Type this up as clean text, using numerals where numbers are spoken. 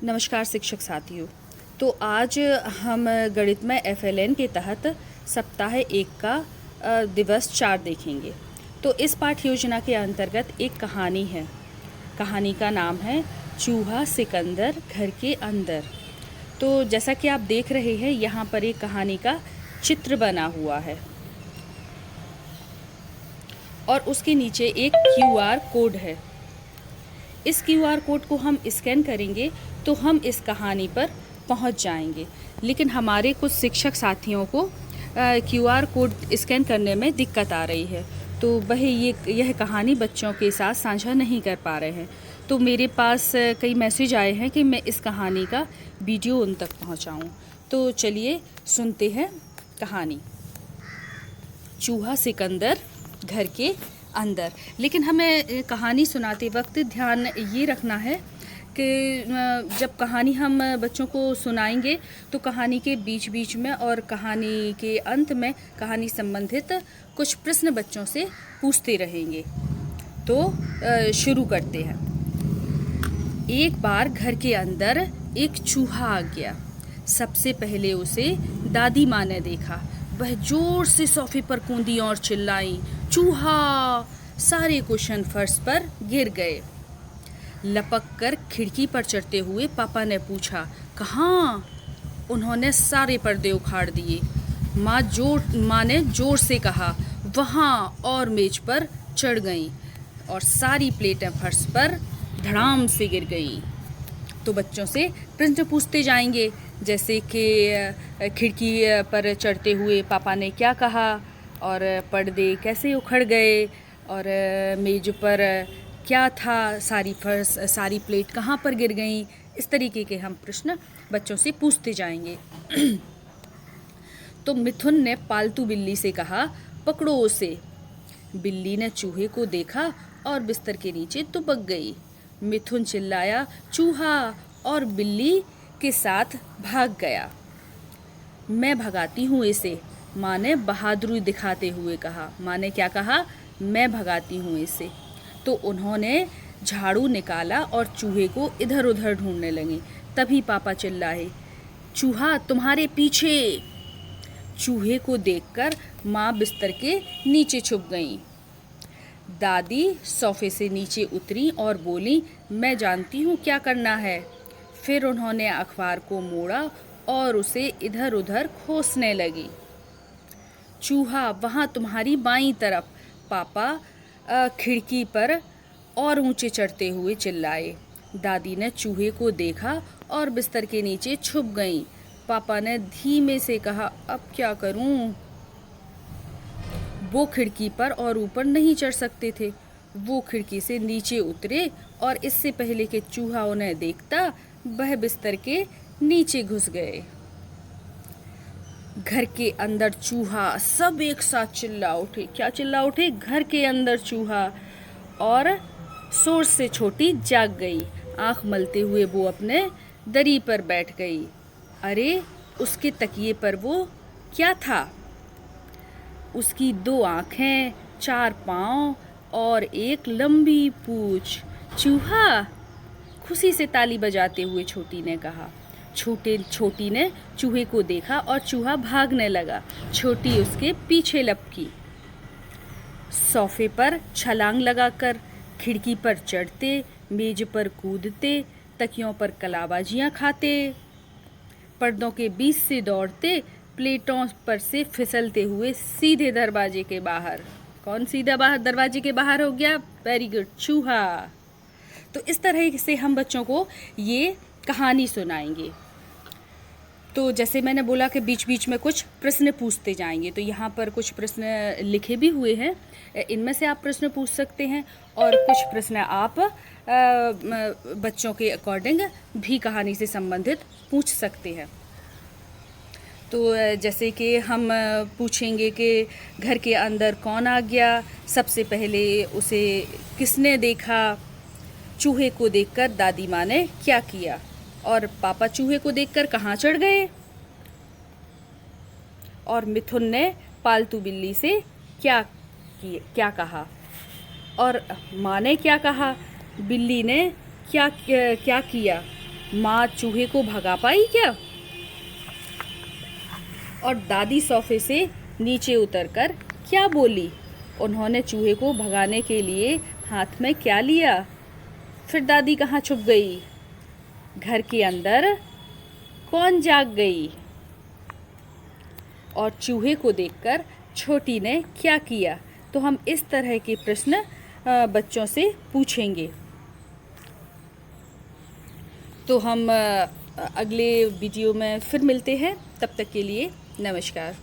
नमस्कार शिक्षक साथियों। तो आज हम गणित में FLN के तहत सप्ताह 1 का दिवस 4 देखेंगे। तो इस पाठ योजना के अंतर्गत एक कहानी है। कहानी का नाम है चूहा सिकंदर घर के अंदर। तो जैसा कि आप देख रहे हैं, यहाँ पर एक कहानी का चित्र बना हुआ है और उसके नीचे एक QR कोड है। इस QR कोड को हम स्कैन करेंगे तो हम इस कहानी पर पहुंच जाएंगे। लेकिन हमारे कुछ शिक्षक साथियों को QR कोड स्कैन करने में दिक्कत आ रही है, तो वह यह कहानी बच्चों के साथ साझा नहीं कर पा रहे हैं। तो मेरे पास कई मैसेज आए हैं कि मैं इस कहानी का वीडियो उन तक पहुंचाऊं। तो चलिए सुनते हैं कहानी चूहा सिकंदर घर के अंदर। लेकिन हमें कहानी सुनाते वक्त ध्यान ये रखना है कि जब कहानी हम बच्चों को सुनाएंगे तो कहानी के बीच बीच में और कहानी के अंत में कहानी संबंधित कुछ प्रश्न बच्चों से पूछते रहेंगे। तो शुरू करते हैं। एक बार घर के अंदर एक चूहा आ गया। सबसे पहले उसे दादी माँ ने देखा। वह जोर से सोफे पर कूदी और चिल्लाई, चूहा! सारे कुशन फर्श पर गिर गए। लपक कर खिड़की पर चढ़ते हुए पापा ने पूछा, कहाँ? उन्होंने सारे पर्दे उखाड़ दिए। माँ ने जोर से कहा, वहाँ, और मेज पर चढ़ गईं और सारी प्लेटें फर्श पर धड़ाम से गिर गईं। तो बच्चों से प्रश्न पूछते जाएंगे, जैसे कि खिड़की पर चढ़ते हुए पापा ने क्या कहा, और पर्दे कैसे उखड़ गए, और मेज पर क्या था, सारी प्लेट कहाँ पर गिर गई। इस तरीके के हम प्रश्न बच्चों से पूछते जाएंगे। तो मिथुन ने पालतू बिल्ली से कहा, पकड़ो उसे। बिल्ली ने चूहे को देखा और बिस्तर के नीचे दुबक गई। मिथुन चिल्लाया, चूहा, और बिल्ली के साथ भाग गया। मैं भगाती हूँ इसे, माँ ने बहादुरी दिखाते हुए कहा। माँ ने क्या कहा? मैं भगाती हूँ इसे। तो उन्होंने झाड़ू निकाला और चूहे को इधर उधर ढूंढने लगे। तभी पापा चिल्लाए, चूहा तुम्हारे पीछे। चूहे को देखकर माँ बिस्तर के नीचे छुप गई। दादी सोफे से नीचे उतरी और बोली, मैं जानती हूँ क्या करना है। फिर उन्होंने अखबार को मोड़ा और उसे इधर उधर खोसने लगी। चूहा वहाँ तुम्हारी बाईं तरफ। पापा खिड़की पर और ऊंचे चढ़ते हुए चिल्लाए। दादी ने चूहे को देखा और बिस्तर के नीचे छुप गईं। पापा ने धीमे से कहा, अब क्या करूं? वो खिड़की पर और ऊपर नहीं चढ़ सकते थे। वो खिड़की से नीचे उतरे और इससे पहले कि चूहा उन्हें देखता, वह बिस्तर के नीचे घुस गए। घर के अंदर चूहा। सब एक साथ चिल्ला उठे। क्या चिल्ला उठे? घर के अंदर चूहा। और शोर से छोटी जाग गई। आंख मलते हुए वो अपने दरी पर बैठ गई। अरे, उसके तकिए पर वो क्या था? उसकी 2 आंखें, 4 पाँव और एक लंबी पूंछ। चूहा! खुशी से ताली बजाते हुए छोटी ने कहा। छोटी ने चूहे को देखा और चूहा भागने लगा। छोटी उसके पीछे लपकी। सोफे पर छलांग लगाकर, खिड़की पर चढ़ते, मेज पर कूदते, तकियों पर कलाबाजियां खाते, पर्दों के बीच से दौड़ते, प्लेटों पर से फिसलते हुए सीधे दरवाजे के बाहर। कौन सीधा दरवाजे के बाहर हो गया? वेरी गुड, चूहा। तो इस तरह से हम बच्चों को ये कहानी सुनाएंगे। तो जैसे मैंने बोला कि बीच बीच में कुछ प्रश्न पूछते जाएंगे, तो यहाँ पर कुछ प्रश्न लिखे भी हुए हैं। इनमें से आप प्रश्न पूछ सकते हैं और कुछ प्रश्न आप बच्चों के अकॉर्डिंग भी कहानी से संबंधित पूछ सकते हैं। तो जैसे कि हम पूछेंगे कि घर के अंदर कौन आ गया, सबसे पहले उसे किसने देखा, चूहे को देखकर दादी माँ ने क्या किया, और पापा चूहे को देखकर कहाँ चढ़ गए, और मिथुन ने पालतू बिल्ली से क्या कहा, और माँ ने क्या कहा, बिल्ली ने क्या किया, माँ चूहे को भगा पाई क्या? और दादी सोफे से नीचे उतरकर क्या बोली? उन्होंने चूहे को भगाने के लिए हाथ में क्या लिया? फिर दादी कहाँ छुप गई? घर के अंदर कौन जाग गई? और चूहे को देखकर छोटी ने क्या किया? तो हम इस तरह के प्रश्न बच्चों से पूछेंगे। तो हम अगले वीडियो में फिर मिलते हैं। तब तक के लिए नमस्कार।